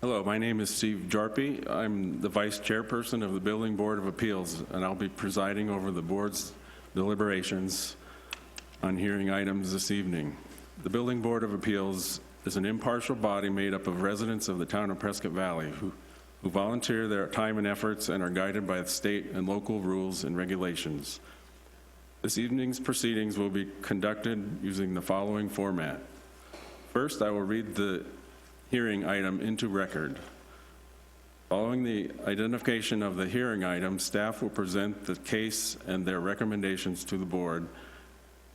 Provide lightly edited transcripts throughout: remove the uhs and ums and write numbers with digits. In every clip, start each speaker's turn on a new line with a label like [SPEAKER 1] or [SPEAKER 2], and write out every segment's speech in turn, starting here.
[SPEAKER 1] Hello, my name is Steve Jarpy. I'm the Vice Chairperson of the Building Board of Appeals, and I'll be presiding over the board's deliberations on hearing items this evening. The Building Board of Appeals is an impartial body made up of residents of the town of Prescott Valley who volunteer their time and efforts and are guided by the state and local rules and regulations. This evening's proceedings will be conducted using the following format. First, I will read the hearing item into record. Following the identification of the hearing item, staff will present the case and their recommendations to the board,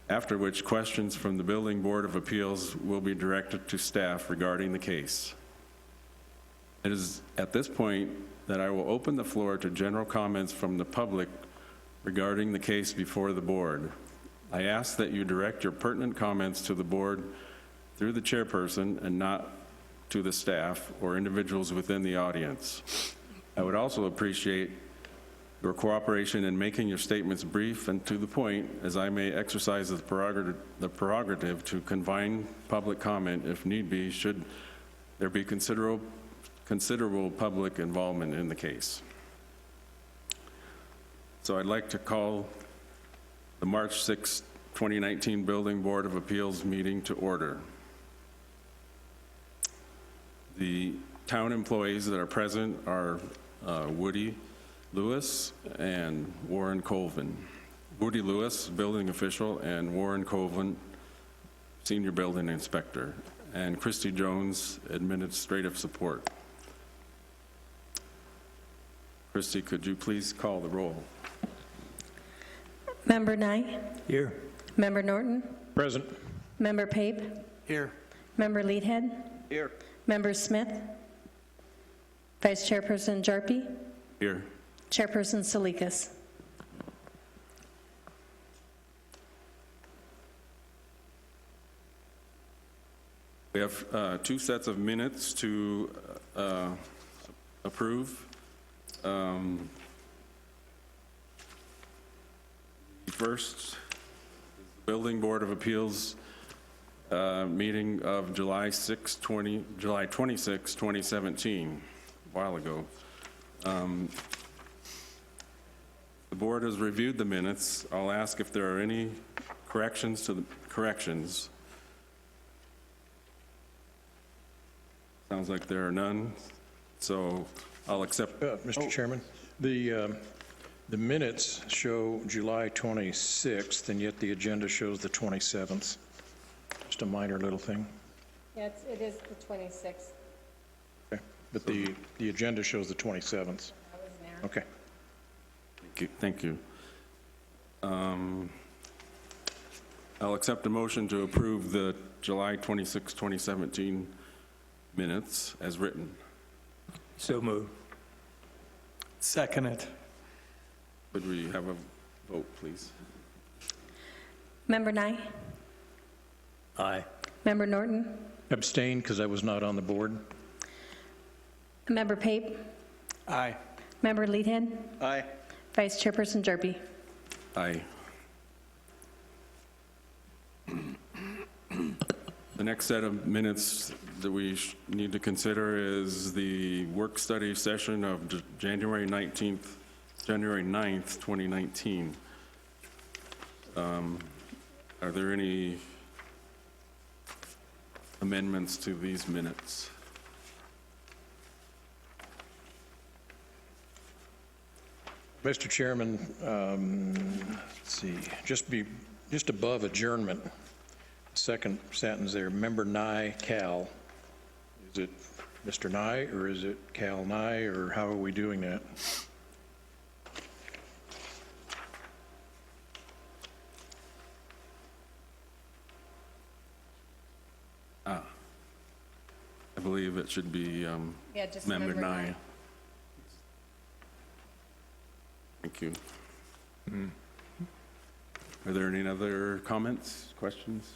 [SPEAKER 1] after which questions from the Building Board of Appeals will be directed to staff regarding the case. It is at this point that I will open the floor to general comments from the public regarding the case before the board. I ask that you direct your pertinent comments to the board through the chairperson and not to the staff or individuals within the audience. I would also appreciate your cooperation in making your statements brief and to the point, as I may exercise the prerogative to confine public comment if need be, should there be considerable public involvement in the case. So I'd like to call the March 6, 2019 Building Board of Appeals meeting to order. The town employees that are present are Woody Lewis and Warren Colvin. Woody Lewis, building official, and Warren Colvin, senior building inspector, and Christy Jones, administrative support. Christy, could you please call the roll?
[SPEAKER 2] Member Nye?
[SPEAKER 3] Here.
[SPEAKER 2] Member Norton?
[SPEAKER 3] Present.
[SPEAKER 2] Member Pape?
[SPEAKER 3] Here.
[SPEAKER 2] Member Leadhead?
[SPEAKER 3] Here.
[SPEAKER 2] Member Smith? Vice Chairperson Jarpy?
[SPEAKER 1] Here.
[SPEAKER 2] Chairperson Salikas?
[SPEAKER 1] We have two sets of minutes to approve. First, Building Board of Appeals meeting of July 26, 2017, a while ago. The board has reviewed the minutes. I'll ask if there are any corrections to the corrections. Sounds like there are none, so I'll accept.
[SPEAKER 3] Mr. Chairman, the minutes show July 26th, and yet the agenda shows the 27th. Just a minor little thing.
[SPEAKER 4] Yeah, it is the 26th.
[SPEAKER 3] Okay. But the agenda shows the 27th.
[SPEAKER 4] I wasn't there.
[SPEAKER 3] Okay.
[SPEAKER 1] Thank you. I'll accept a motion to approve the July 26, 2017 minutes as written.
[SPEAKER 5] So move. Second it.
[SPEAKER 1] Could we have a vote, please?
[SPEAKER 2] Member Nye?
[SPEAKER 5] Aye.
[SPEAKER 2] Member Norton?
[SPEAKER 3] Abstain because I was not on the board.
[SPEAKER 2] Member Pape?
[SPEAKER 5] Aye.
[SPEAKER 2] Member Leadhead?
[SPEAKER 3] Aye.
[SPEAKER 2] Vice Chairperson Jarpy?
[SPEAKER 1] Aye. The next set of minutes that we need to consider is the work study session of January 9th, 2019. Are there any amendments to these minutes?
[SPEAKER 3] Mr. Chairman, let's see, just above adjournment, second sentence there, Member Nye, Cal. Is it Mr. Nye or is it Cal Nye, or how are we doing that?
[SPEAKER 1] I believe it should be
[SPEAKER 4] Yeah, just
[SPEAKER 1] Member
[SPEAKER 4] Member
[SPEAKER 1] Nye.
[SPEAKER 4] Nye.
[SPEAKER 1] Thank you. Are there any other comments, questions?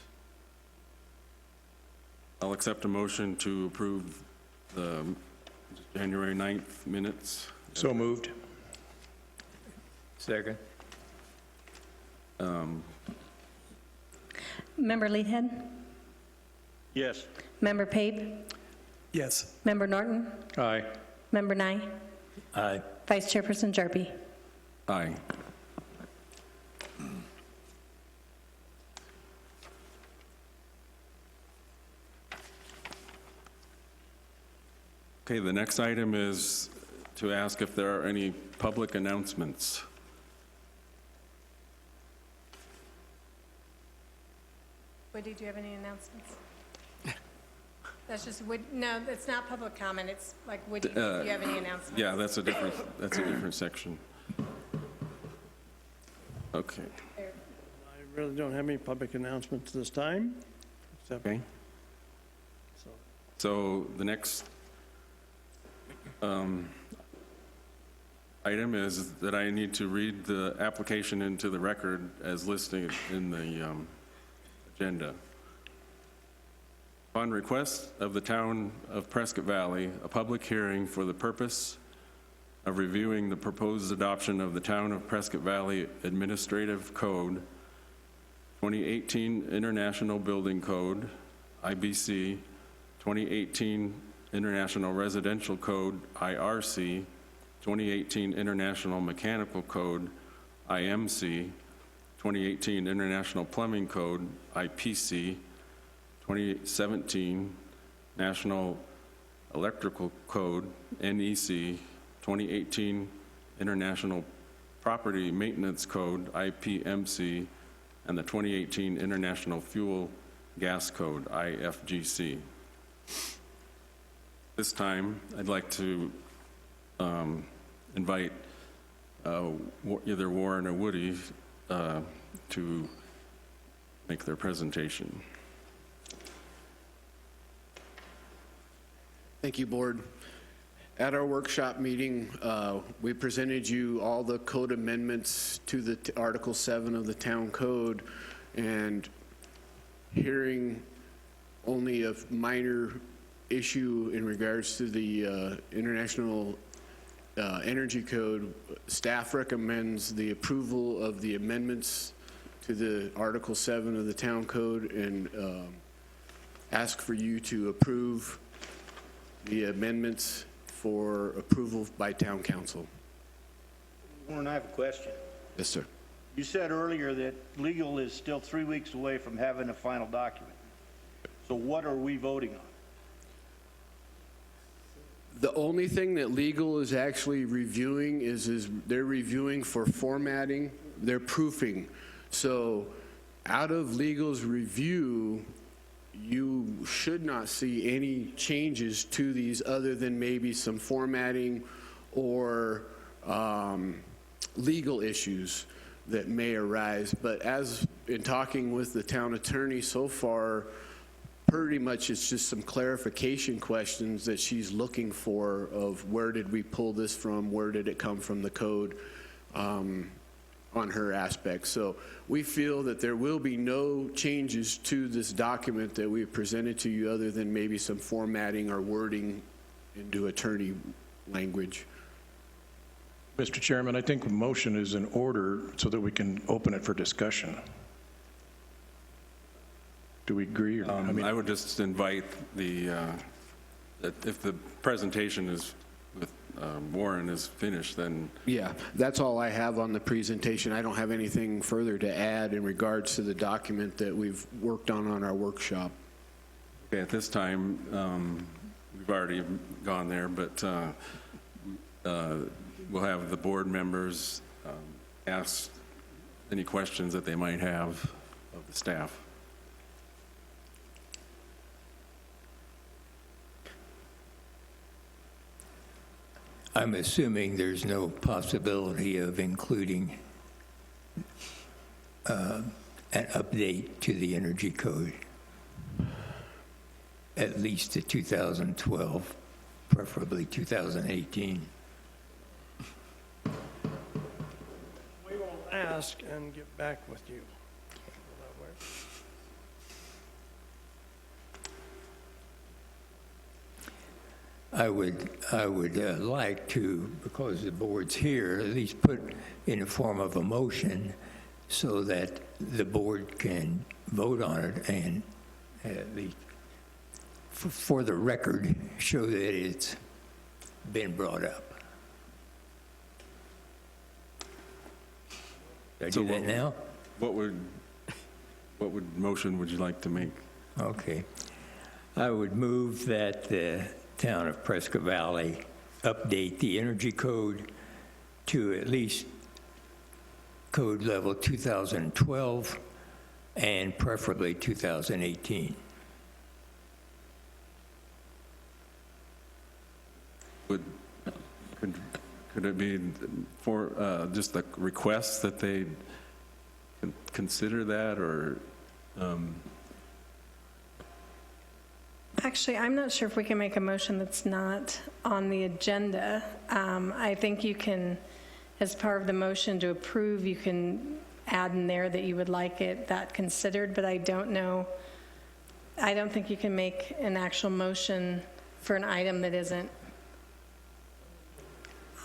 [SPEAKER 1] I'll accept a motion to approve the January 9th minutes.
[SPEAKER 3] So moved.
[SPEAKER 5] Second.
[SPEAKER 2] Member Leadhead?
[SPEAKER 3] Yes.
[SPEAKER 2] Member Pape?
[SPEAKER 5] Yes.
[SPEAKER 2] Member Norton,
[SPEAKER 3] Aye.
[SPEAKER 2] Member Nye,
[SPEAKER 5] Aye.
[SPEAKER 2] Vice Chairperson Jarpy.
[SPEAKER 1] Aye. Okay, the next item is to ask if there are any public announcements.
[SPEAKER 4] Woody, do you have any announcements? That's just, no, it's not public comment, it's like, Woody, do you have any announcements?
[SPEAKER 1] Yeah, that's a different section. Okay,
[SPEAKER 6] I really don't have any public announcements this time, except,
[SPEAKER 1] okay.
[SPEAKER 6] so,
[SPEAKER 1] So the next item is that I need to read the application into the record as listed in the agenda. Upon request of the town of Prescott Valley, a public hearing for the purpose of reviewing the proposed adoption of the Town of Prescott Valley Administrative Code, 2018 International Building Code, IBC, 2018 International Residential Code, IRC, 2018 International Mechanical Code, IMC, 2018 International Plumbing Code, IPC, 2017 National Electrical Code, NEC, 2018 International Property Maintenance Code, IPMC, and the 2018 International Fuel Gas Code, IFGC. This time, I'd like to invite either Warren or Woody to make their presentation.
[SPEAKER 7] Thank you, Board. At our workshop meeting, we presented you all the code amendments to the Article 7 of the Town Code, and hearing only a minor issue in regards to the International Energy Code, staff recommends the approval of the amendments to the Article 7 of the Town Code and ask for you to approve the amendments for approval by Town Council.
[SPEAKER 8] Warren, I have a question.
[SPEAKER 7] Yes, sir.
[SPEAKER 8] You said earlier that legal is still 3 weeks away from having a final document. So what are we voting on?
[SPEAKER 7] The only thing that legal is actually reviewing is they're reviewing for formatting, they're proofing. So out of legal's review, you should not see any changes to these other than maybe some formatting or legal issues that may arise. But as in talking with the town attorney so far, pretty much it's just some clarification questions that she's looking for of where did we pull this from, where did it come from the code on her aspect. So we feel that there will be no changes to this document that we've presented to you other than maybe some formatting or wording into attorney language.
[SPEAKER 3] Mr. Chairman, I think a motion is in order so that we can open it for discussion. Do we agree? Or,
[SPEAKER 1] I would just invite that if the presentation is with Warren is finished, then
[SPEAKER 7] Yeah, that's all I have on the presentation. I don't have anything further to add in regards to the document that we've worked on our workshop.
[SPEAKER 1] okay, at this time, we've already gone there, but we'll have the board members ask any questions that they might have of the staff.
[SPEAKER 9] I'm assuming there's no possibility of including an update to the energy code, at least to 2012, preferably 2018.
[SPEAKER 6] we will ask and get back with you. Will that work?
[SPEAKER 9] I would like to, because the board's here, at least put in a form of a motion so that the board can vote on it and at least for the record, show that it's been brought up. Did I
[SPEAKER 1] So
[SPEAKER 9] do that
[SPEAKER 1] what-
[SPEAKER 9] now?
[SPEAKER 1] What motion would you like to make?
[SPEAKER 9] Okay. I would move that the town of Prescott Valley update the energy code to at least code level 2012 and preferably 2018.
[SPEAKER 1] Could it be for just a request that they consider that, or?
[SPEAKER 4] Actually, I'm not sure if we can make a motion that's not on the agenda. I think you can, as part of the motion to approve, you can add in there that you would like that considered, but I don't know, I don't think you can make an actual motion for an item that isn't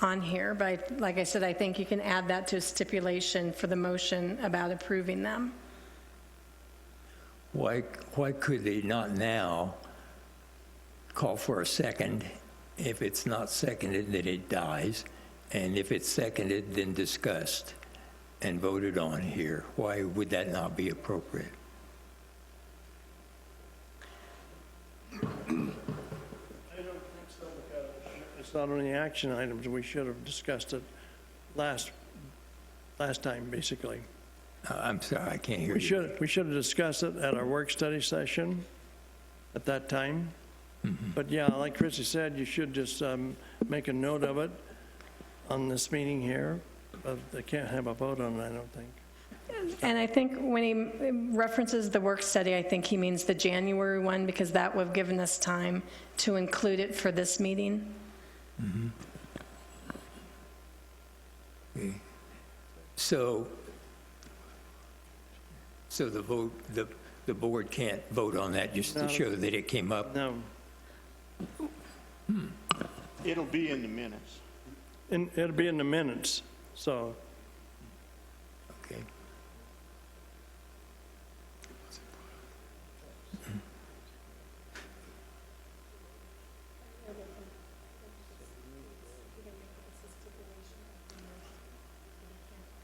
[SPEAKER 4] on here. But like I said, I think you can add that to a stipulation for the motion about approving them.
[SPEAKER 9] Why could they not now call for a second? If it's not seconded, then it dies, and if it's seconded, then discussed and voted on here. Why would that not be appropriate?
[SPEAKER 6] It's not on the action items. We should have discussed it last time, basically.
[SPEAKER 9] I'm sorry, I can't hear
[SPEAKER 6] We
[SPEAKER 9] you.
[SPEAKER 6] should have discussed it at our work study session at that time. But yeah, like Chrissy said, you should just make a note of it on this meeting here. But they can't have a vote on it, I don't think.
[SPEAKER 4] And I think when he references the work study, I think he means the January one, because that would have given us time to include it for this meeting.
[SPEAKER 9] Okay. So the board can't vote on that just to
[SPEAKER 6] No.
[SPEAKER 9] show that it came up?
[SPEAKER 6] No,
[SPEAKER 8] It'll be in the minutes.
[SPEAKER 6] and it'll be in the minutes, so.
[SPEAKER 9] Okay.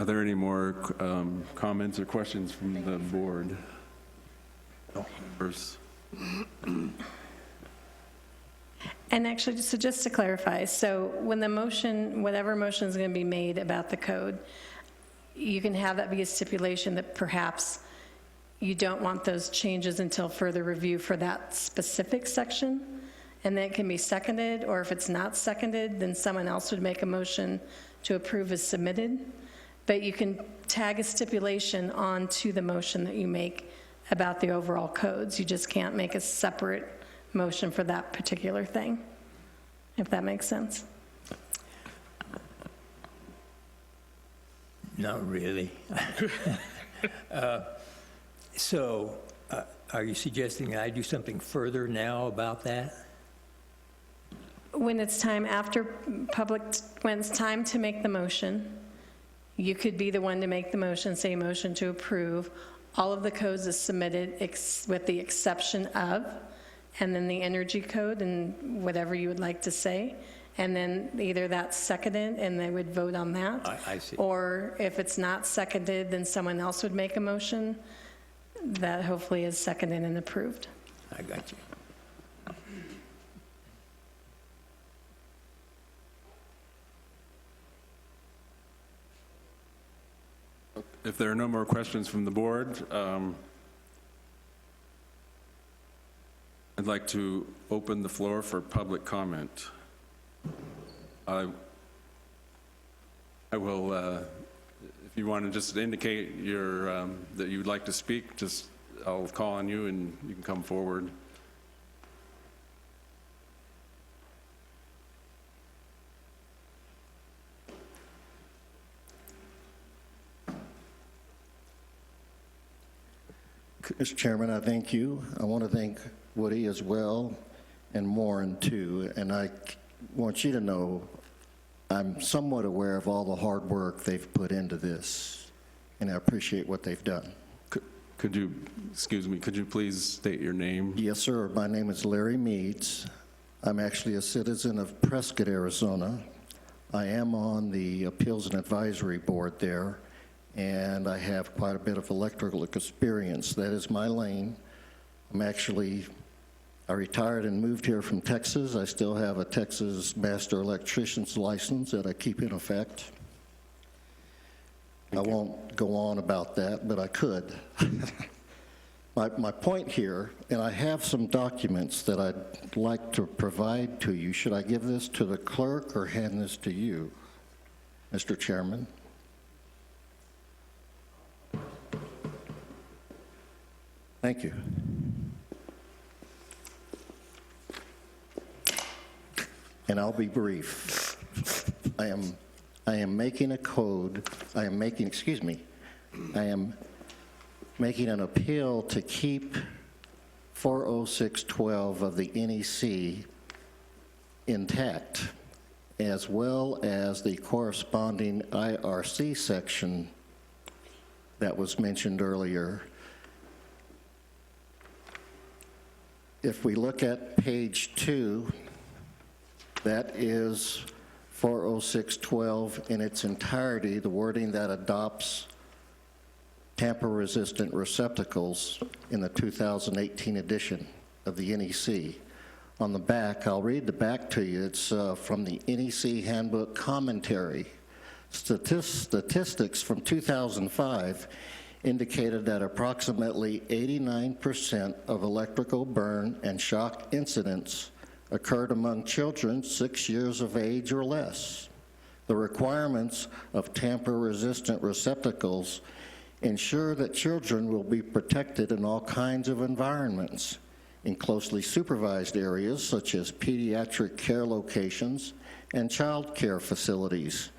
[SPEAKER 1] Are there any more comments or questions from the board? Members?
[SPEAKER 4] And actually, so just to clarify, so when the motion, whatever motion is going to be made about the code, you can have that be a stipulation that perhaps you don't want those changes until further review for that specific section, and then it can be seconded, or if it's not seconded, then someone else would make a motion to approve as submitted. But you can tag a stipulation onto the motion that you make about the overall codes. You just can't make a separate motion for that particular thing, if that makes sense.
[SPEAKER 9] Not really. So are you suggesting I do something further now about that?
[SPEAKER 4] When it's time after when it's time to make the motion, you could be the one to make the motion, say motion to approve. All of the codes is submitted with the exception of, and then the energy code and whatever you would like to say. And then either that's seconded and they would vote on that.
[SPEAKER 9] I see.
[SPEAKER 4] Or if it's not seconded, then someone else would make a motion that hopefully is seconded and approved.
[SPEAKER 9] I got you.
[SPEAKER 1] If there are no more questions from the board, I'd like to open the floor for public comment. I will, if you want to just indicate your, that you would like to speak, just, I'll call on you and you can come forward.
[SPEAKER 10] Mr. Chairman, I thank you. I want to thank Woody as well, and Warren too. And I want you to know I'm somewhat aware of all the hard work they've put into this, and I appreciate what they've done.
[SPEAKER 1] Could you, excuse me, could you please state your name?
[SPEAKER 10] Yes, sir. My name is Larry Meads. I'm actually a citizen of Prescott, Arizona. I am on the Appeals and Advisory Board there, and I have quite a bit of electrical experience. That is my lane. I retired and moved here from Texas. I still have a Texas Master Electrician's license that I keep in effect. I won't go on about that, but I could. My point here, and I have some documents that I'd like to provide to you. Should I give this to the clerk or hand this to you, Mr. Chairman? Thank you. And I'll be brief. I am making a code, I am making an appeal to keep 40612 of the NEC intact, as well as the corresponding IRC section that was mentioned earlier. If we look at page 2, that is 40612 in its entirety, the wording that adopts tamper-resistant receptacles in the 2018 edition of the NEC. On the back, I'll read the back to you. It's from the NEC Handbook Commentary. Statistics from 2005 indicated that approximately 89% of electrical burn and shock incidents occurred among children 6 years of age or less. The requirements of tamper-resistant receptacles ensure that children will be protected in all kinds of environments, in closely supervised areas such as pediatric care locations and child care facilities,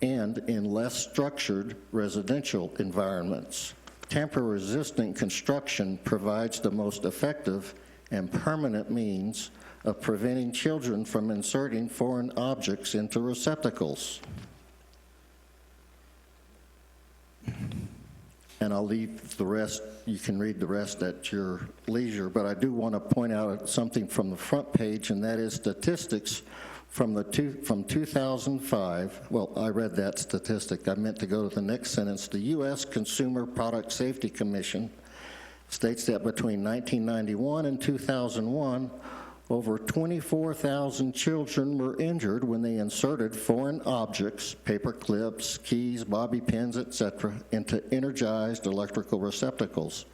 [SPEAKER 10] and in less structured residential environments. Tamper-resistant construction provides the most effective and permanent means of preventing children from inserting foreign objects into receptacles. And I'll leave the rest, you can read the rest at your leisure, but I do want to point out something from the front page, and that is statistics from 2005. Well, I read that statistic. I meant to go to the next sentence. The U.S. Consumer Product Safety Commission states that between 1991 and 2001, over 24,000 children were injured when they inserted foreign objects, paper clips, keys, bobby pins, etc., into energized electrical receptacles.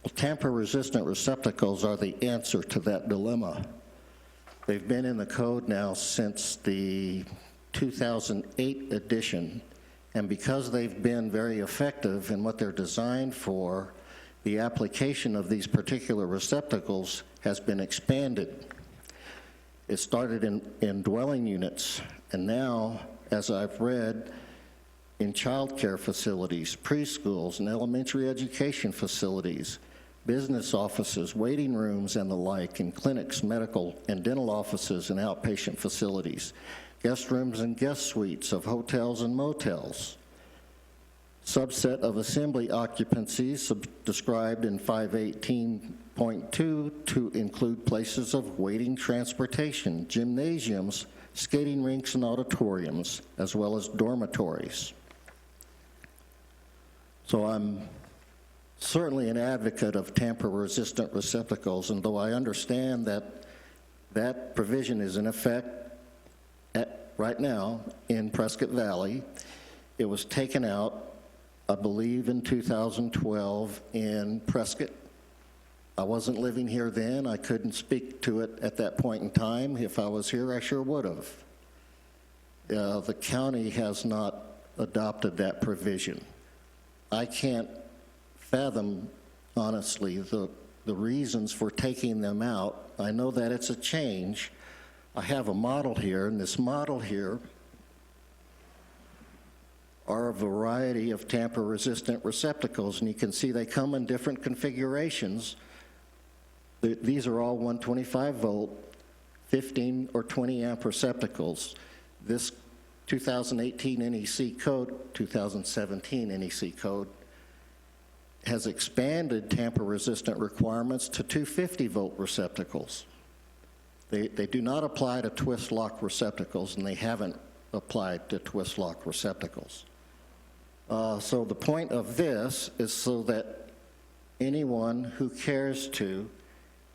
[SPEAKER 10] Well, tamper-resistant receptacles are the answer to that dilemma. They've been in the code now since the 2008 edition, and because they've been very effective in what they're designed for, the application of these particular receptacles has been expanded. It started in dwelling units, and now, as I've read, in child care facilities, preschools, and elementary education facilities, business offices, waiting rooms, and the like, in clinics, medical and dental offices, and outpatient facilities, guest rooms and guest suites of hotels and motels. Subset of assembly occupancies described in 518.2 to include places of waiting transportation, gymnasiums, skating rinks, and auditoriums, as well as dormitories. So I'm certainly an advocate of tamper-resistant receptacles, and though I understand that that provision is in effect right now in Prescott Valley, it was taken out, I believe, in 2012 in Prescott. I wasn't living here then. I couldn't speak to it at that point in time. If I was here, I sure would have. The county has not adopted that provision. I can't fathom, honestly, the reasons for taking them out. I know that it's a change. I have a model here, and this model here are a variety of tamper-resistant receptacles, and you can see they come in different configurations. These are all 125-volt, 15 or 20-amp receptacles. This 2018 NEC code, 2017 NEC code, has expanded tamper-resistant requirements to 250-volt receptacles. They do not apply to twist lock receptacles, and they haven't applied to twist lock receptacles. So the point of this is so that anyone who cares to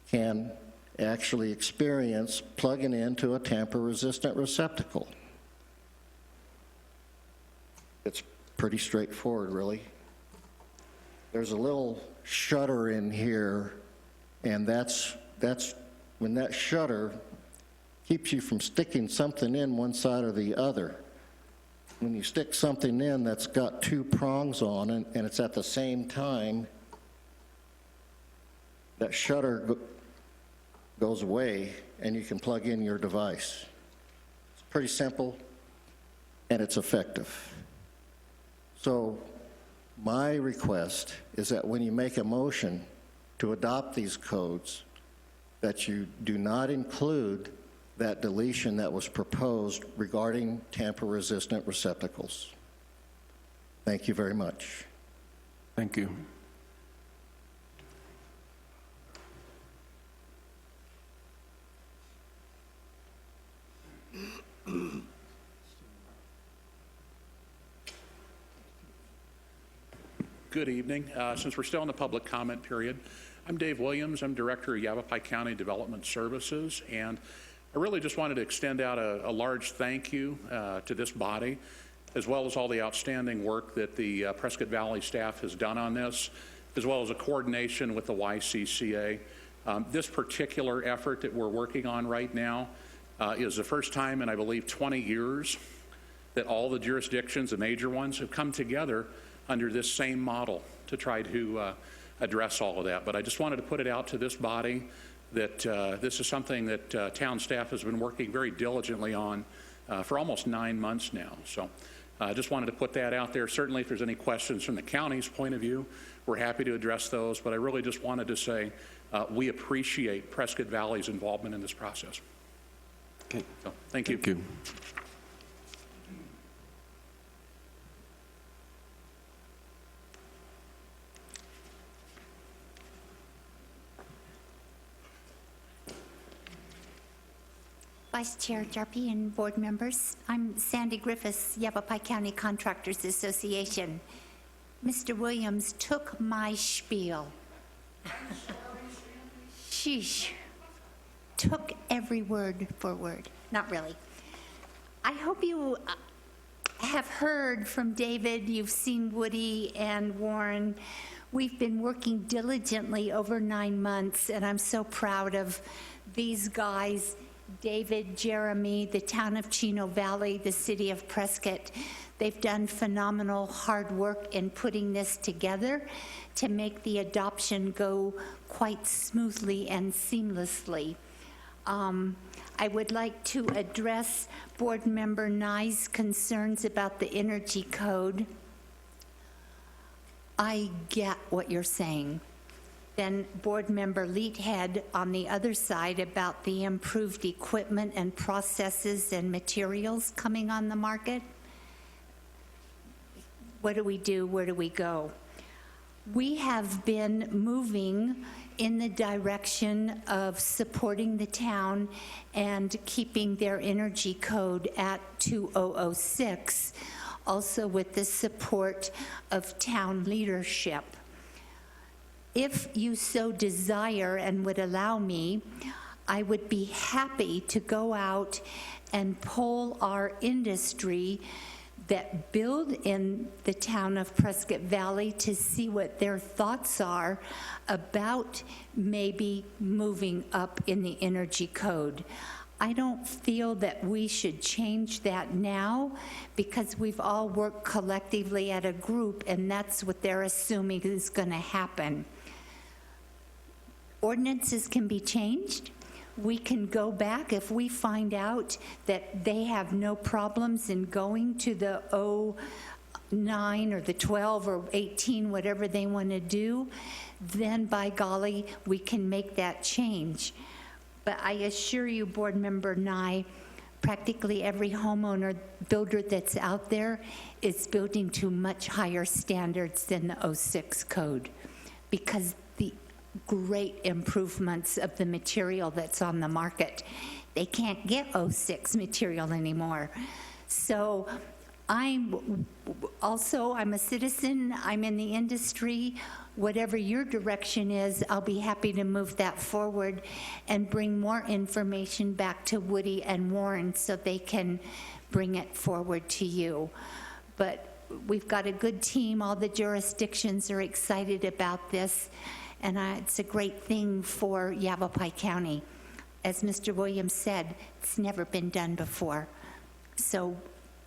[SPEAKER 10] can actually experience plugging into a tamper-resistant receptacle. It's pretty straightforward, really. There's a little shutter in here, and that's when that shutter keeps you from sticking something in one side or the other. When you stick something in that's got two prongs on it, and it's at the same time, that shutter goes away, and you can plug in your device. It's pretty simple, and it's effective. So my request is that when you make a motion to adopt these codes, that you do not include that deletion that was proposed regarding tamper-resistant receptacles. Thank you very much.
[SPEAKER 1] Thank you.
[SPEAKER 11] Good evening. Since we're still in the public comment period, I'm Dave Williams. I'm Director of Yavapai County Development Services, and I really just wanted to extend out a large thank you to this body, as well as all the outstanding work that the Prescott Valley staff has done on this, as well as a coordination with the YCCA. This particular effort that we're working on right now is the first time in, I believe, 20 years that all the jurisdictions, the major ones, have come together under this same model to try to address all of that. But I just wanted to put it out to this body that this is something that town staff has been working very diligently on for almost 9 months now. So I just wanted to put that out there. Certainly, if there's any questions from the county's point of view, we're happy to address those. But I really just wanted to say we appreciate Prescott Valley's involvement in this process.
[SPEAKER 1] Okay.
[SPEAKER 11] So, thank you.
[SPEAKER 1] Thank you.
[SPEAKER 12] Vice Chair Jarpy and board members, I'm Sandy Griffiths, Yavapai County Contractors Association. Mr. Williams took my spiel. Sheesh. Took every word for word. Not really. I hope you have heard from David, you've seen Woody and Warren. We've been working diligently over 9 months, and I'm so proud of these guys. David, Jeremy, the town of Chino Valley, the city of Prescott. They've done phenomenal hard work in putting this together to make the adoption go quite smoothly and seamlessly. I would like to address Board Member Nye's concerns about the energy code. I get what you're saying. Then Board Member Leathead on the other side about the improved equipment and processes and materials coming on the market. What do we do? Where do we go? We have been moving in the direction of supporting the town and keeping their energy code at 2006, also with the support of town leadership. If you so desire and would allow me, I would be happy to go out and poll our industry that build in the town of Prescott Valley to see what their thoughts are about maybe moving up in the energy code. I don't feel that we should change that now because we've all worked collectively at a group, and that's what they're assuming is going to happen. Ordinances can be changed. We can go back if we find out that they have no problems in going to the 09 or the 12 or 18, whatever they want to do, then by golly, we can make that change. But I assure you, Board Member Nye, practically every homeowner builder that's out there is building to much higher standards than the 06 code because the great improvements of the material that's on the market. They can't get 06 material anymore. So I'm a citizen, I'm in the industry. Whatever your direction is, I'll be happy to move that forward and bring more information back to Woody and Warren so they can bring it forward to you. But we've got a good team. All the jurisdictions are excited about this, and it's a great thing for Yavapai County. As Mr. Williams said, it's never been done before. So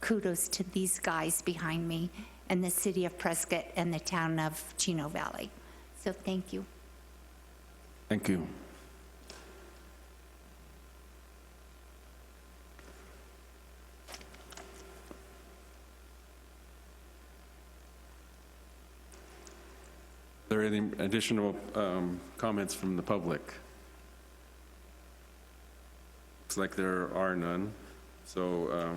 [SPEAKER 12] kudos to these guys behind me and the city of Prescott and the town of Chino Valley. So thank you.
[SPEAKER 1] Thank you. Are there any additional comments from the public? Looks like there are none. So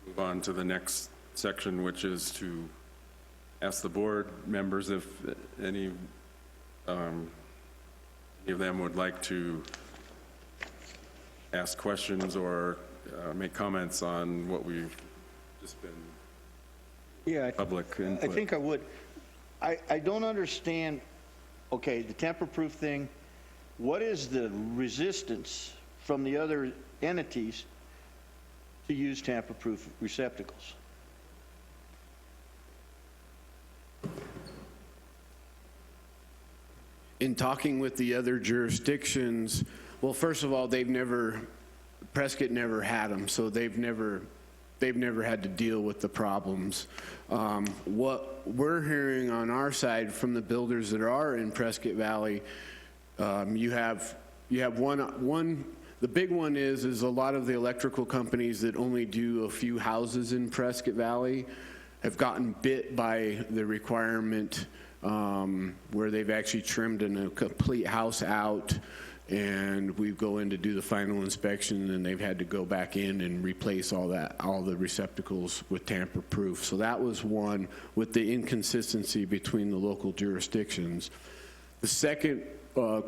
[SPEAKER 1] move on to the next section, which is to ask the board members if any of them would like to ask questions or make comments on what we've just been public input.
[SPEAKER 8] I think I would. I don't understand, okay, the tamper-proof thing, what is the resistance from the other entities to use tamper-proof receptacles?
[SPEAKER 7] In talking with the other jurisdictions, well, first of all, Prescott never had them, so they've never had to deal with the problems. What we're hearing on our side from the builders that are in Prescott Valley, you have one. The big one is a lot of the electrical companies that only do a few houses in Prescott Valley have gotten bit by the requirement where they've actually trimmed a complete house out, and we go in to do the final inspection, and they've had to go back in and replace all the receptacles with tamper-proof. So that was one with the inconsistency between the local jurisdictions. The second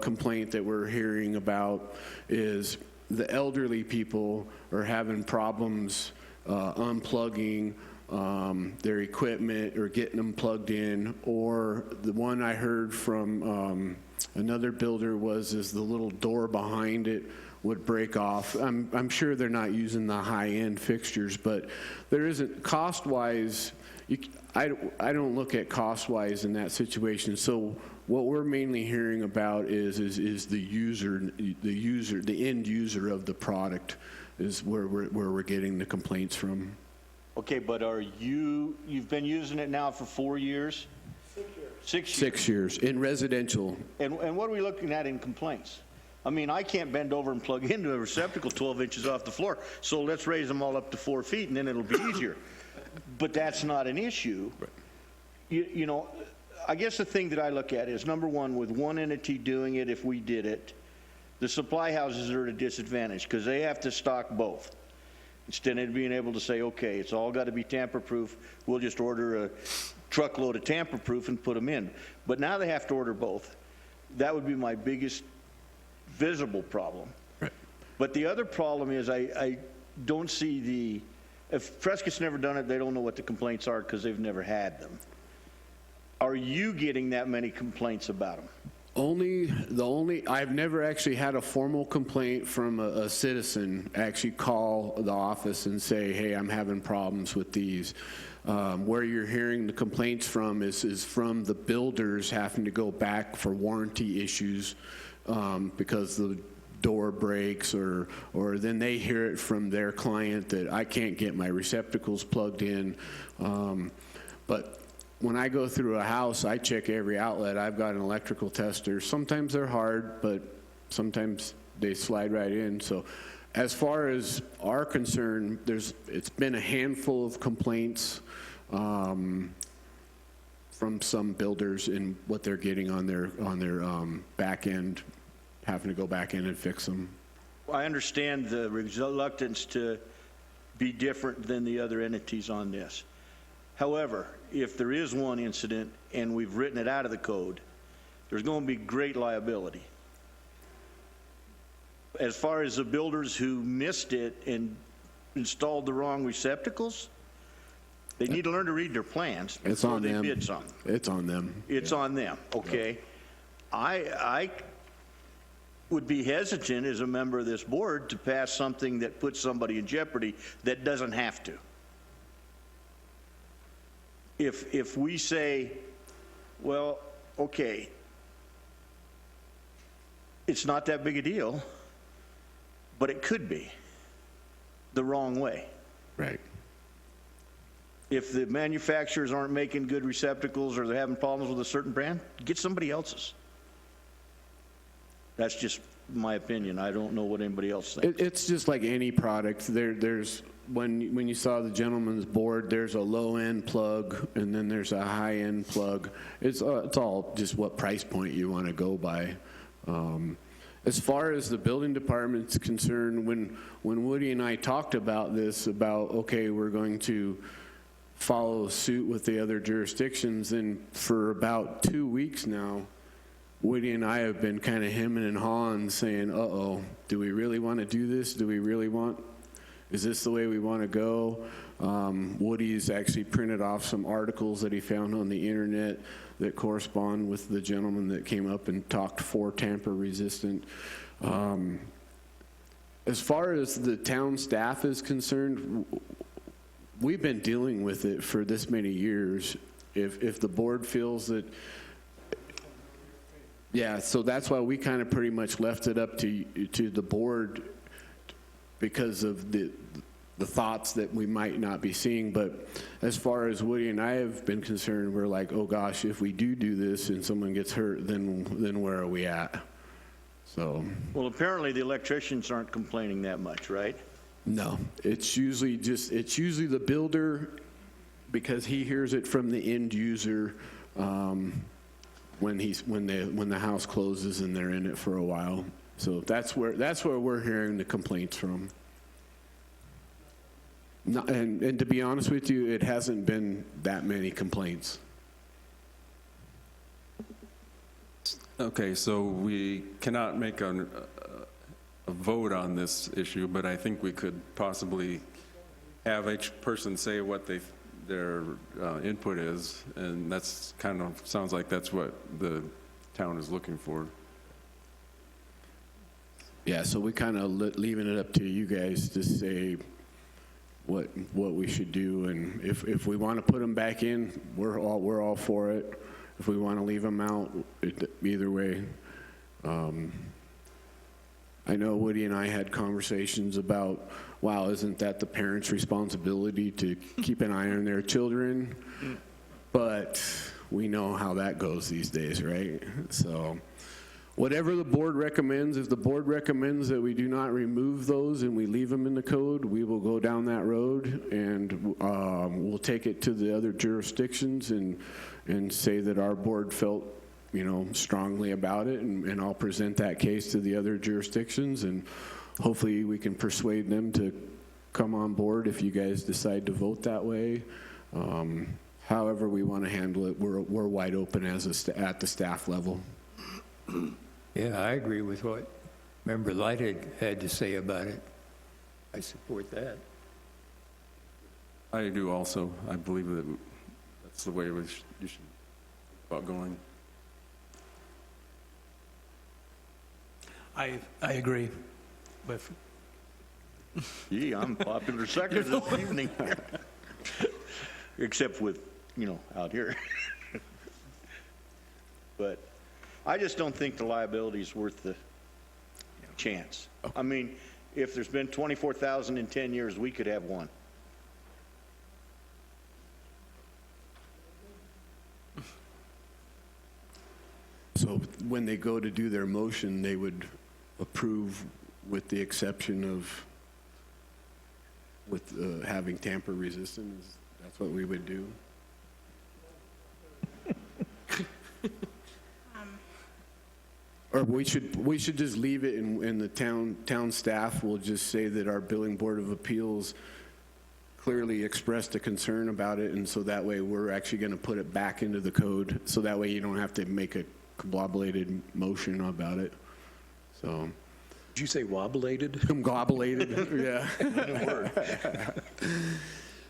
[SPEAKER 7] complaint that we're hearing about is the elderly people are having problems unplugging their equipment or getting them plugged in, or the one I heard from another builder is the little door behind it would break off. I'm sure they're not using the high-end fixtures, but there isn't cost-wise. I don't look at cost-wise in that situation. So what we're mainly hearing about is the end user of the product is where we're getting the complaints from.
[SPEAKER 8] Okay, but you've been using it now for 4 years? 6 years.
[SPEAKER 7] 6 years in residential.
[SPEAKER 8] And what are we looking at in complaints? I mean, I can't bend over and plug into a receptacle 12 inches off the floor, so let's raise them all up to 4 feet and then it'll be easier. But that's not an issue. Right. You know, I guess the thing that I look at is, number one, with one entity doing it, if we did it, the supply houses are at a disadvantage because they have to stock both. Instead of being able to say, okay, it's all got to be tamper-proof, we'll just order a truckload of tamper-proof and put them in. But now they have to order both. That would be my biggest visible problem. Right. But the other problem is I don't see if Prescott's never done it, they don't know what the complaints are because they've never had them. Are you getting that many complaints about them? I've never actually had a formal complaint from a citizen actually call the office and say, hey, I'm having problems with these. Where you're hearing the complaints from is from the builders having to go back for warranty issues because the door breaks, or then they hear it from their client that I can't get my receptacles plugged in. But when I go through a house, I check every outlet. I've got an electrical tester. Sometimes they're hard, but sometimes they slide right in. So as far as our concern, it's been a handful of complaints from some builders in what they're getting on their back end, having to go back in and fix them. I understand the reluctance to be different than the other entities on this. However, if there is one incident and we've written it out of the code, there's going to be great liability. As far as the builders who missed it and installed the wrong receptacles, they need to learn to read their plans
[SPEAKER 7] It's
[SPEAKER 8] before
[SPEAKER 7] on
[SPEAKER 8] they
[SPEAKER 7] them.
[SPEAKER 8] bid something.
[SPEAKER 7] It's on them.
[SPEAKER 8] It's on them, okay? I would be hesitant as a member of this board to pass something that puts somebody in jeopardy that doesn't have to. If we say, well, okay, it's not that big a deal, but it could be the wrong way.
[SPEAKER 7] Right.
[SPEAKER 8] If the manufacturers aren't making good receptacles or they're having problems with a certain brand, get somebody else's. That's just my opinion. I don't know what anybody else thinks.
[SPEAKER 7] It's just like any product. There's when you saw the gentleman's board, there's a low-end plug and then there's a high-end plug. It's all just what price point you want to go by. As far as the building department's concerned, when Woody and I talked about this, about okay, we're going to follow suit with the other jurisdictions, and for about 2 weeks now, Woody and I have been kind of hemming and hawing, saying, uh-oh, do we really want to do this? Is this the way we want to go? Woody's actually printed off some articles that he found on the internet that correspond with the gentleman that came up and talked for tamper resistant. As far as the town staff is concerned, we've been dealing with it for this many years. If the board feels that, yeah, so that's why we kind of pretty much left it up to the board because of the thoughts that we might not be seeing. But as far as Woody and I have been concerned, we're like, oh gosh, if we do this and someone gets hurt, then where are we at? So.
[SPEAKER 8] Well, apparently the electricians aren't complaining that much, right?
[SPEAKER 7] No, it's usually the builder, because he hears it from the end user when the house closes and they're in it for a while. So that's where we're hearing the complaints from. And to be honest with you, it hasn't been that many complaints.
[SPEAKER 1] Okay, so we cannot make a vote on this issue, but I think we could possibly have each person say what their input is, and that's kind of sounds like that's what the town is looking for.
[SPEAKER 7] Yeah, so we kind of leaving it up to you guys to say what we should do, and if we want to put them back in, we're all for it. If we want to leave them out, either way. I know Woody and I had conversations about, wow, isn't that the parents' responsibility to keep an eye on their children? But we know how that goes these days, right? So whatever the board recommends, if the board recommends that we do not remove those and we leave them in the code, we will go down that road, and we'll take it to the other jurisdictions and say that our board felt strongly about it, and I'll present that case to the other jurisdictions, and hopefully we can persuade them to come on board if you guys decide to vote that way. However we want to handle it, we're wide open at the staff level.
[SPEAKER 9] Yeah, I agree with what Member Light had to say about it. I support that.
[SPEAKER 1] I do also. I believe that that's the way you should about going.
[SPEAKER 5] I agree with.
[SPEAKER 8] Gee, I'm popular second this evening. Except with, out here. But I just don't think the liability is worth the chance. I mean, if there's been 24,000 in 10 years, we could have one.
[SPEAKER 7] So when they go to do their motion, they would approve with the exception of having tamper resistance. That's what we would do. Or we should just leave it, and the town staff will just say that our Building Board of Appeals clearly expressed a concern about it, and so that way we're actually going to put it back into the code, so that way you don't have to make a combobulated motion about it. So.
[SPEAKER 3] Did you say wobblated?
[SPEAKER 7] Combobulated, yeah.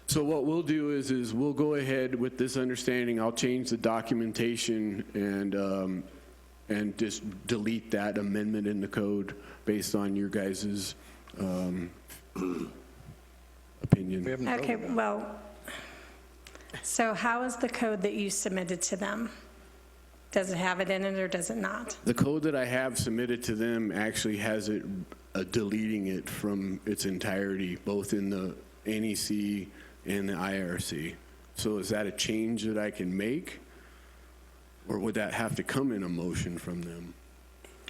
[SPEAKER 7] So what we'll do is we'll go ahead with this understanding. I'll change the documentation and just delete that amendment in the code based on your guys' opinion.
[SPEAKER 3] We haven't
[SPEAKER 4] Okay,
[SPEAKER 3] voted on it.
[SPEAKER 4] well, so how is the code that you submitted to them? Does it have it in it or does it not?
[SPEAKER 7] The code that I have submitted to them actually has it deleting it from its entirety, both in the NEC and the IRC. So is that a change that I can make? Or would that have to come in a motion from them?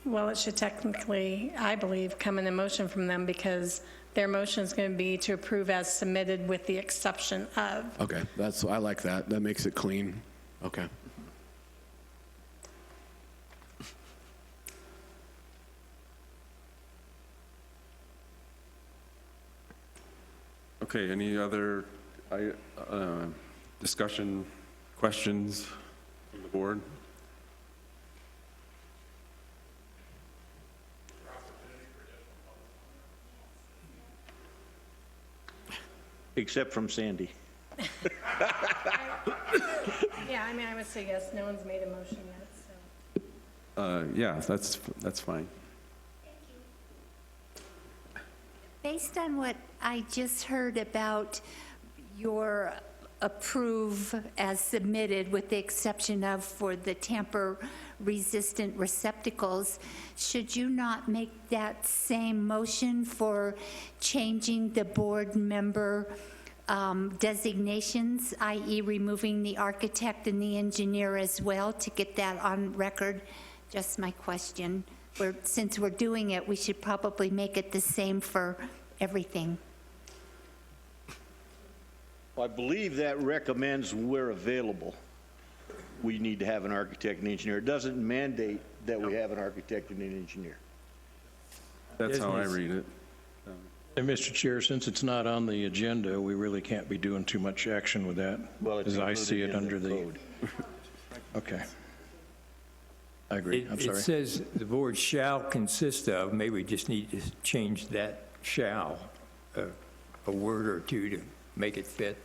[SPEAKER 4] Well, it should technically, I believe, come in a motion from them because their motion is going to be to approve as submitted with the exception of.
[SPEAKER 7] Okay, I like that. That makes it clean. Okay.
[SPEAKER 1] Okay, any other discussion, questions from the board?
[SPEAKER 8] Except from Sandy.
[SPEAKER 4] Yeah, I mean, I would say yes, no one's made a motion yet, so.
[SPEAKER 1] Yeah, that's fine.
[SPEAKER 12] Based on what I just heard about your approve as submitted with the exception of for the tamper-resistant receptacles, should you not make that same motion for changing the board member designations, i.e. removing the architect and the engineer as well, to get that on record? Just my question. Since we're doing it, we should probably make it the same for everything.
[SPEAKER 8] I believe that recommends where available, we need to have an architect and engineer. It doesn't mandate that we have an architect and an engineer.
[SPEAKER 1] That's how I read it.
[SPEAKER 3] And Mr. Chair, since it's not on the agenda, we really can't be doing too much action with that,
[SPEAKER 8] Well, it's
[SPEAKER 3] as I see it
[SPEAKER 8] included in
[SPEAKER 3] under the.
[SPEAKER 8] code.
[SPEAKER 3] Okay. I agree, I'm
[SPEAKER 9] It
[SPEAKER 3] sorry.
[SPEAKER 9] says the board shall consist of, maybe we just need to change that shall, a word or two to make it fit.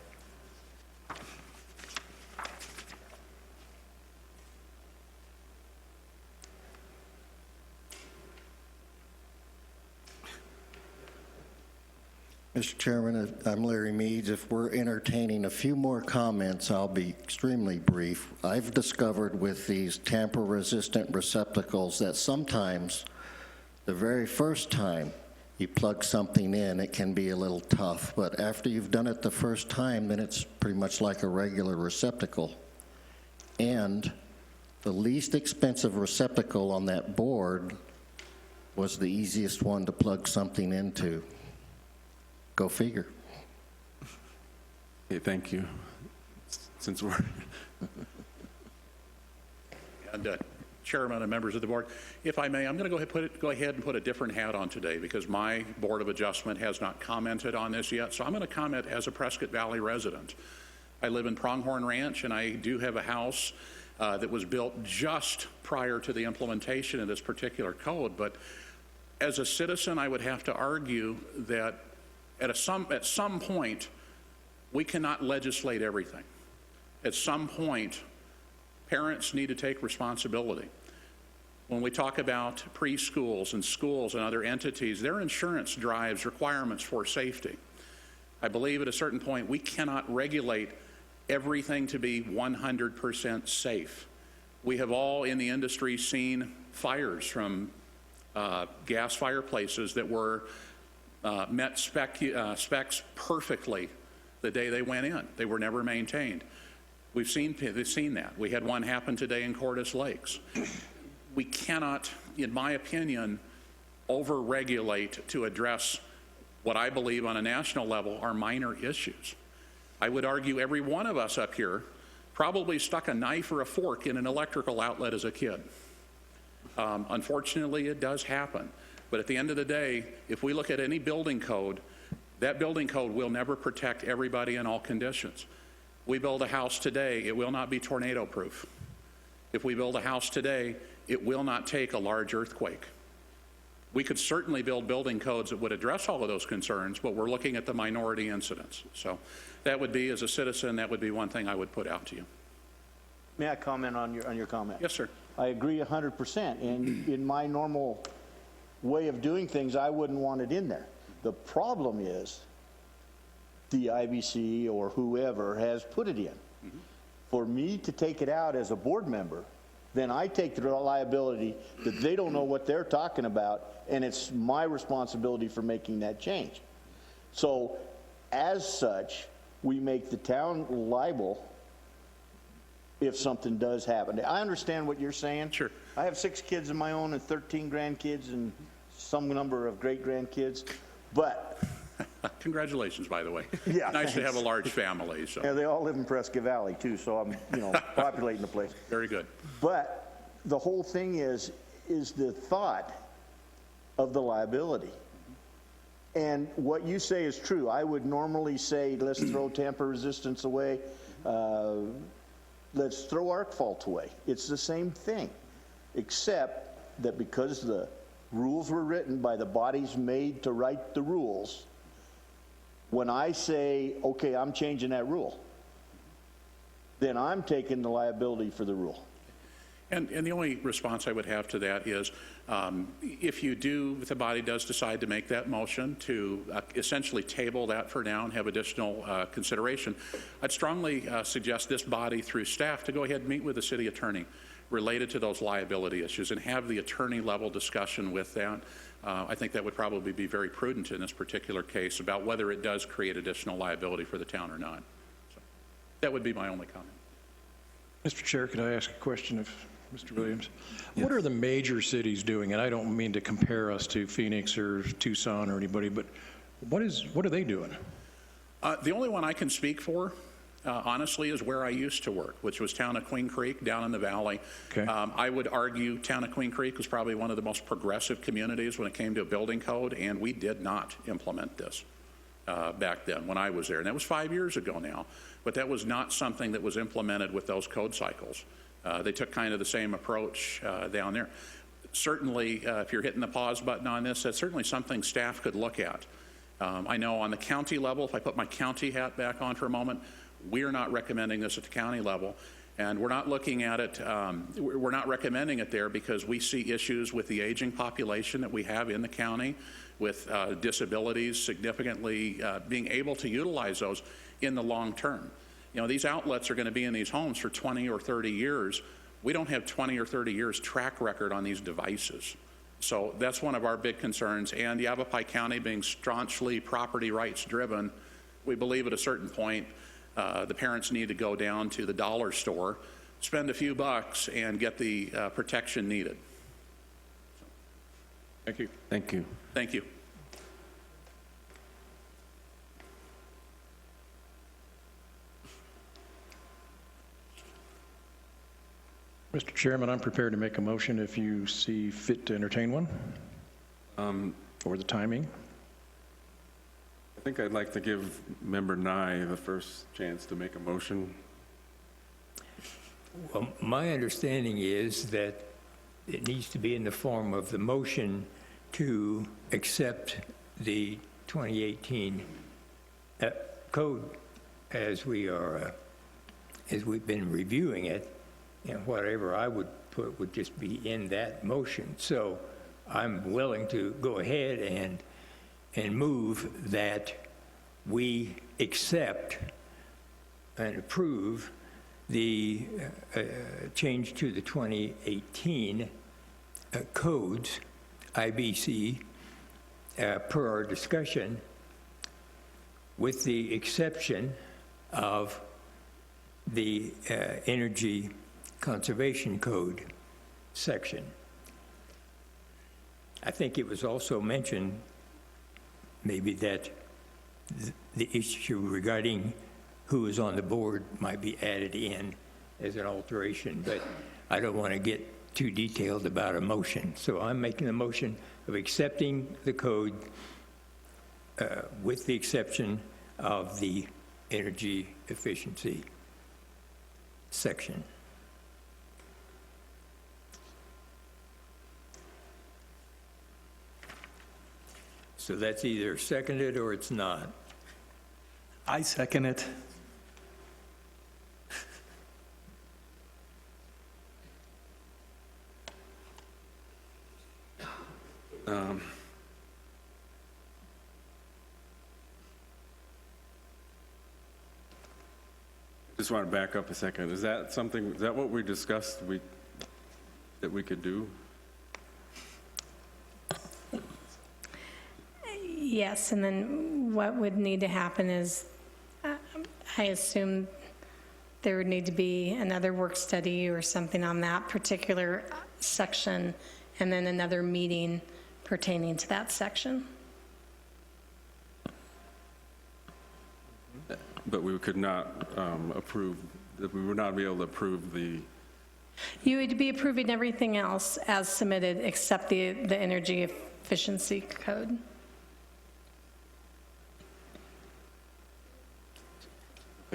[SPEAKER 10] Mr. Chairman, I'm Larry Meads. If we're entertaining a few more comments, I'll be extremely brief. I've discovered with these tamper-resistant receptacles that sometimes the very first time you plug something in, it can be a little tough, but after you've done it the first time, then it's pretty much like a regular receptacle. And the least expensive receptacle on that board was the easiest one to plug something into. Go figure.
[SPEAKER 1] Okay, thank you. Since we're,
[SPEAKER 11] And Chairman and members of the board, if I may, I'm going to go ahead and put a different hat on today because my Board of Adjustment has not commented on this yet. So I'm going to comment as a Prescott Valley resident. I live in Pronghorn Ranch, and I do have a house that was built just prior to the implementation of this particular code. But as a citizen, I would have to argue that at some point, we cannot legislate everything. At some point, parents need to take responsibility. When we talk about preschools and schools and other entities, their insurance drives requirements for safety. I believe at a certain point, we cannot regulate everything to be 100% safe. We have all in the industry seen fires from gas fireplaces that were met specs perfectly the day they went in. They were never maintained. We've seen that. We had one happen today in Cordes Lakes. We cannot, in my opinion, over-regulate to address what I believe on a national level are minor issues. I would argue every one of us up here probably stuck a knife or a fork in an electrical outlet as a kid. Unfortunately, it does happen. But at the end of the day, if we look at any building code, that building code will never protect everybody in all conditions. We build a house today, it will not be tornado-proof. If we build a house today, it will not take a large earthquake. We could certainly build building codes that would address all of those concerns, but we're looking at the minority incidents. So that would be, as a citizen, that would be one thing I would put out to you.
[SPEAKER 8] May I comment on your comment?
[SPEAKER 11] Yes, sir.
[SPEAKER 8] I agree 100%. And in my normal way of doing things, I wouldn't want it in there. The problem is the IBC or whoever has put it in. For me to take it out as a board member, then I take the liability that they don't know what they're talking about, and it's my responsibility for making that change. So as such, we make the town liable if something does happen. I understand what you're saying.
[SPEAKER 11] Sure.
[SPEAKER 8] I have 6 kids of my own and 13 grandkids and some number of great-grandkids, but...
[SPEAKER 11] Congratulations, by the way.
[SPEAKER 8] Yeah,
[SPEAKER 11] nice to
[SPEAKER 8] thanks.
[SPEAKER 11] have a large family. So
[SPEAKER 8] Yeah, they all live in Prescott Valley, too, so I'm, populating the place.
[SPEAKER 11] very good.
[SPEAKER 8] But the whole thing is the thought of the liability. And what you say is true. I would normally say, let's throw tamper resistance away. Let's throw arc fault away. It's the same thing, except that because the rules were written by the bodies made to write the rules, when I say, okay, I'm changing that rule, then I'm taking the liability for the rule.
[SPEAKER 11] And the only response I would have to that is, if the body does decide to make that motion to essentially table that for now and have additional consideration, I'd strongly suggest this body through staff to go ahead and meet with the city attorney related to those liability issues and have the attorney level discussion with that. I think that would probably be very prudent in this particular case about whether it does create additional liability for the town or not. So that would be my only comment.
[SPEAKER 3] Mr. Chair, could I ask a question of Mr. Williams? What are the major cities doing? And I don't mean to compare us to Phoenix or Tucson or anybody, but what are they doing?
[SPEAKER 11] The only one I can speak for, honestly, is where I used to work, which was town of Queen Creek down in the valley.
[SPEAKER 3] Okay.
[SPEAKER 11] I would argue town of Queen Creek was probably one of the most progressive communities when it came to a building code, and we did not implement this back then when I was there. And that was 5 years ago now, but that was not something that was implemented with those code cycles. They took kind of the same approach down there. Certainly, if you're hitting the pause button on this, that's certainly something staff could look at. I know on the county level, if I put my county hat back on for a moment, we're not recommending this at the county level, and we're not looking at it, we're not recommending it there because we see issues with the aging population that we have in the county, with disabilities significantly being able to utilize those in the long term. These outlets are going to be in these homes for 20 or 30 years. We don't have 20 or 30 years track record on these devices. So that's one of our big concerns. And Yavapai County being staunchly property rights driven, we believe at a certain point the parents need to go down to the dollar store, spend a few bucks, and get the protection needed.
[SPEAKER 3] Thank you.
[SPEAKER 1] Thank you.
[SPEAKER 11] Thank you.
[SPEAKER 3] Mr. Chairman, I'm prepared to make a motion if you see fit to entertain one, or the timing.
[SPEAKER 1] I think I'd like to give Member Nye the first chance to make a motion.
[SPEAKER 9] Well, my understanding is that it needs to be in the form of the motion to accept the 2018 code as we've been reviewing it, and whatever I would put would just be in that motion. So I'm willing to go ahead and move that we accept and approve the change to the 2018 codes, IBC, per our discussion, with the exception of the Energy Conservation Code section. I think it was also mentioned maybe that the issue regarding who is on the board might be added in as an alteration, but I don't want to get too detailed about a motion. So I'm making a motion of accepting the code with the exception of the energy efficiency section. So that's either seconded or it's not.
[SPEAKER 5] I second it.
[SPEAKER 1] Just want to back up a second. Is that something, is that what we discussed that we could do?
[SPEAKER 4] Yes, and then what would need to happen is, I assume there would need to be another work study or something on that particular section, and then another meeting pertaining to that section.
[SPEAKER 1] But we could not approve, that we would not be able to approve the,
[SPEAKER 4] You would be approving everything else as submitted except the energy efficiency code.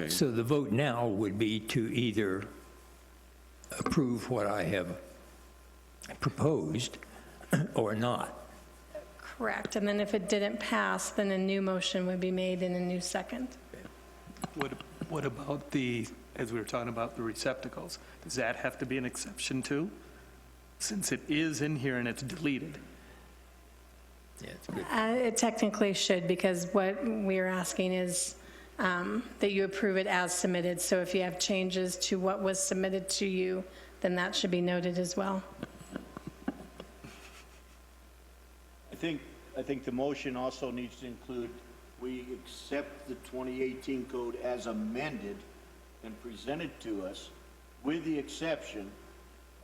[SPEAKER 1] okay.
[SPEAKER 9] So the vote now would be to either approve what I have proposed or not.
[SPEAKER 4] Correct, and then if it didn't pass, then a new motion would be made in a new second.
[SPEAKER 5] What about the, as we were talking about the receptacles, does that have to be an exception too? Since it is in here and it's deleted.
[SPEAKER 9] Yeah, it's good.
[SPEAKER 4] It technically should, because what we're asking is that you approve it as submitted. So if you have changes to what was submitted to you, then that should be noted as well.
[SPEAKER 8] I think the motion also needs to include, we accept the 2018 code as amended and presented to us, with the exception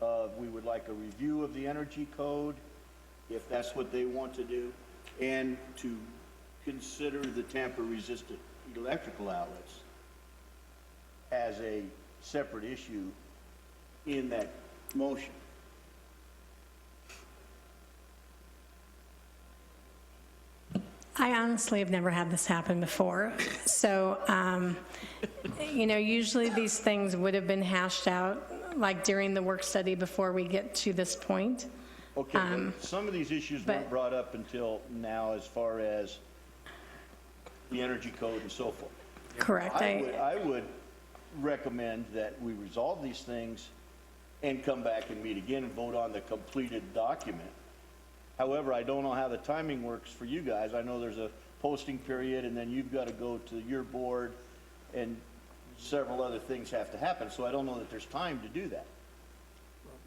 [SPEAKER 8] of, we would like a review of the energy code, if that's what they want to do, and to consider the tamper-resistant electrical outlets as a separate issue in that motion.
[SPEAKER 4] I honestly have never had this happen before. So, usually these things would have been hashed out like during the work study before we get to this point.
[SPEAKER 8] Okay, but some of these issues weren't brought up until now as far as the energy code and so forth.
[SPEAKER 4] Correct.
[SPEAKER 8] I would recommend that we resolve these things and come back and meet again and vote on the completed document. However, I don't know how the timing works for you guys. I know there's a posting period, and then you've got to go to your board, and several other things have to happen. So I don't know that there's time to do that.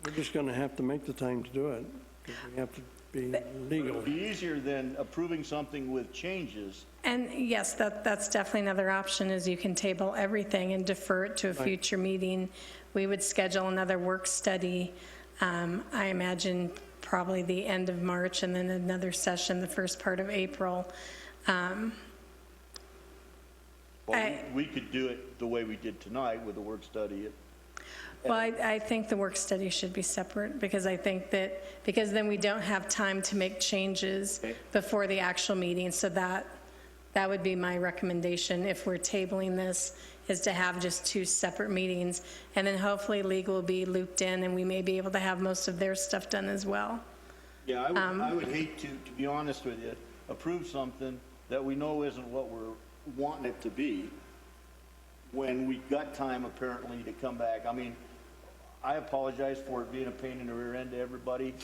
[SPEAKER 6] We're just going to have to make the time to do it, because we have to be legal.
[SPEAKER 8] It'd be easier than approving something with changes.
[SPEAKER 4] And yes, that's definitely another option, is you can table everything and defer it to a future meeting. We would schedule another work study, I imagine probably the end of March, and then another session the first part of April.
[SPEAKER 8] We could do it the way we did tonight with the work study.
[SPEAKER 4] Well, I think the work study should be separate, because I think that, because then we don't have time to make changes before the actual meeting. So that would be my recommendation if we're tabling this, is to have just two separate meetings. And then hopefully legal will be looped in, and we may be able to have most of their stuff done as well.
[SPEAKER 8] Yeah, I would hate to be honest with you, approve something that we know isn't what we're wanting it to be, when we got time apparently to come back. I mean, I apologize for it being a pain in the rear end to everybody,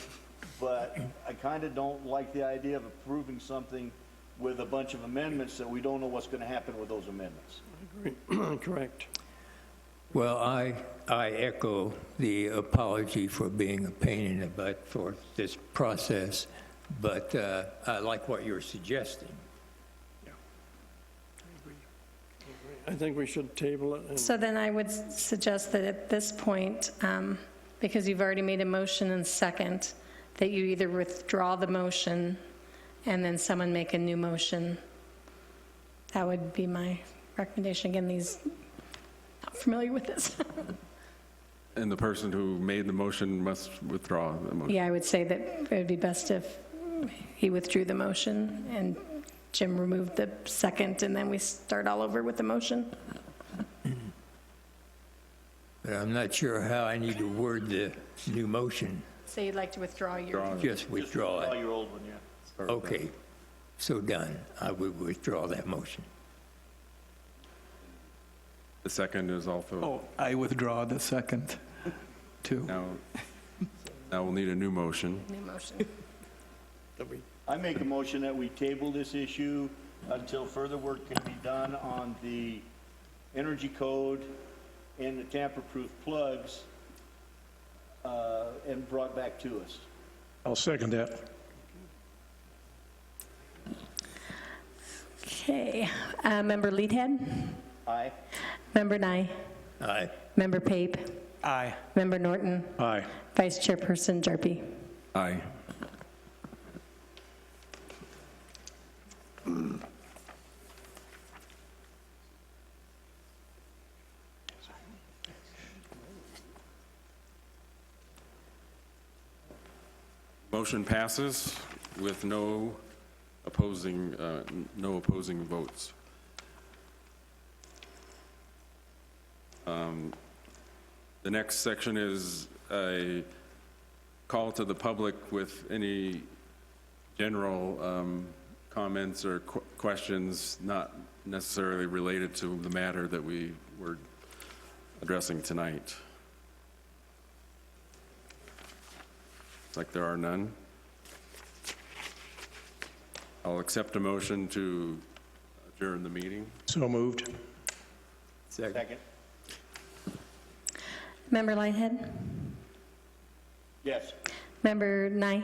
[SPEAKER 8] but I kind of don't like the idea of approving something with a bunch of amendments that we don't know what's going to happen with those amendments.
[SPEAKER 6] Correct.
[SPEAKER 9] Well, I echo the apology for being a pain in the butt for this process, but I like what you're suggesting.
[SPEAKER 6] I think we should table it. And
[SPEAKER 4] So then I would suggest that at this point, because you've already made a motion and second, that you either withdraw the motion and then someone make a new motion. That would be my recommendation. Again, not familiar with this.
[SPEAKER 1] And the person who made the motion must withdraw the motion.
[SPEAKER 4] Yeah, I would say that it would be best if he withdrew the motion and Jim removed the second, and then we start all over with the motion.
[SPEAKER 9] But I'm not sure how I need to word the new motion.
[SPEAKER 4] So you'd like to withdraw your...
[SPEAKER 9] Just withdraw
[SPEAKER 8] Oh,
[SPEAKER 9] it.
[SPEAKER 8] your old one, yeah.
[SPEAKER 9] Okay, so done. I would withdraw that motion.
[SPEAKER 1] The second is also,
[SPEAKER 5] Oh, I withdraw the second, too.
[SPEAKER 1] now we'll need a new motion.
[SPEAKER 4] New motion.
[SPEAKER 8] I make a motion that we table this issue until further work can be done on the energy code and the tamper-proof plugs, and brought back to us.
[SPEAKER 3] I'll second that.
[SPEAKER 4] Okay. Member Leadhead?
[SPEAKER 8] Aye.
[SPEAKER 4] Member Nye?
[SPEAKER 9] Aye.
[SPEAKER 4] Member Pape?
[SPEAKER 5] Aye.
[SPEAKER 4] Member Norton?
[SPEAKER 3] Aye.
[SPEAKER 4] Vice Chairperson Jarpy?
[SPEAKER 1] Aye. Motion passes with no opposing votes. The next section is a call to the public with any general comments or questions not necessarily related to the matter that we were addressing tonight. Looks like there are none. I'll accept a motion to adjourn the meeting.
[SPEAKER 3] So moved.
[SPEAKER 8] Second.
[SPEAKER 4] Member Lighthead?
[SPEAKER 8] Yes.
[SPEAKER 4] Member Nye?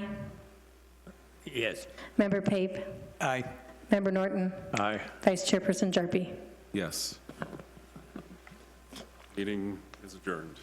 [SPEAKER 9] Yes.
[SPEAKER 4] Member Pape?
[SPEAKER 5] Aye.
[SPEAKER 4] Member Norton?
[SPEAKER 3] Aye.
[SPEAKER 4] Vice Chairperson Jarpy?
[SPEAKER 1] Yes. Meeting is adjourned.